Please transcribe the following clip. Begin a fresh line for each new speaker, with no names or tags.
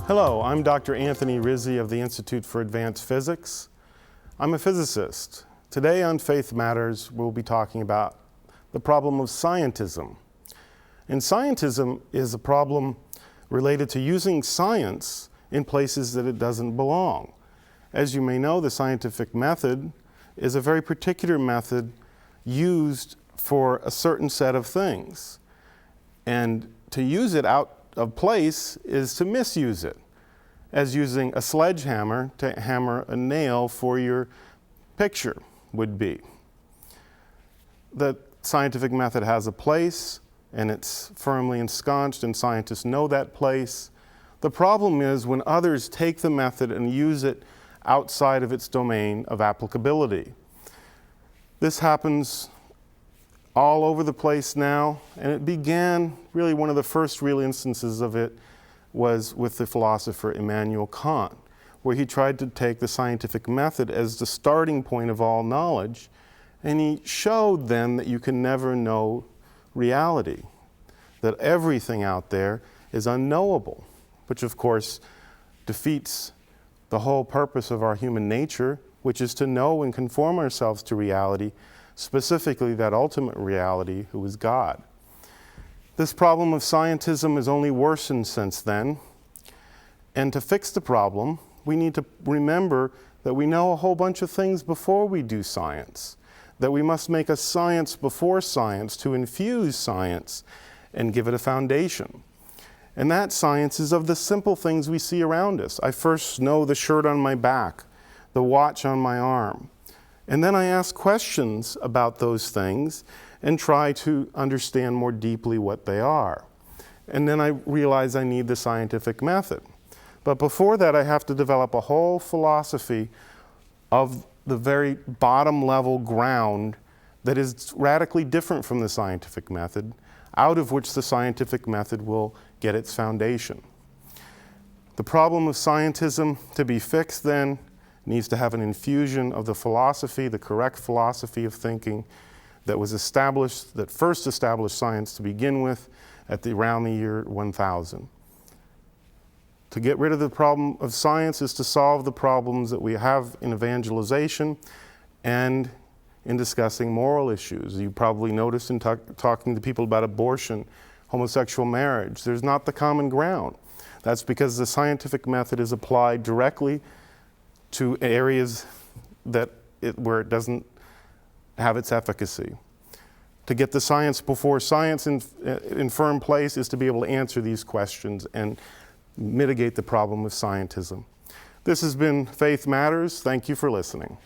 Hello, I'm Dr. Anthony Rizzi of the Institute for Advanced Physics. I'm a physicist. Today on Faith Matters, we'll be talking about the problem of scientism. And scientism is a problem related to using science in places that it doesn't belong. As you may know, the scientific method is a very particular method used for a certain set of things. And to use it out of place is to misuse it, as using a sledgehammer to hammer a nail for your picture would be. The scientific method has a place, and it's firmly ensconced, and scientists know that place. The problem is when others take the method and use it outside of its domain of applicability. This happens all over the place now, and it began, really one of the first real instances of it was with the philosopher Immanuel Kant, where he tried to take the scientific method as the starting point of all knowledge, and he showed then that you can never know reality, that everything out there is unknowable, which of course defeats the whole purpose of our human nature, which is to know and conform ourselves to reality, specifically that ultimate reality who is God. This problem of scientism has only worsened since then, and to fix the problem, we need to remember that we know a whole bunch of things before we do science, that we must make a science before science to infuse science and give it a foundation. And that science is of the simple things we see around us. I first know the shirt on my back, the watch on my arm. And then I ask questions about those things and try to understand more deeply what they are. And then I realize I need the scientific method. But before that, I have to develop a whole philosophy of the very bottom level ground that is radically different from the scientific method, out of which the scientific method will get its foundation. The problem of scientism, to be fixed then, needs to have an infusion of the philosophy, the correct philosophy of thinking that was established, that first established science to begin with around the year 1000. To get rid of the problem of science is to solve the problems that we have in evangelization and in discussing moral issues. You probably noticed in talking to people about abortion, homosexual marriage, there's not the common ground. That's because the scientific method is applied directly to areas where it doesn't have its efficacy. To get the science before science in firm place is to be able to answer these questions and mitigate the problem of scientism. This has been Faith Matters. Thank you for listening.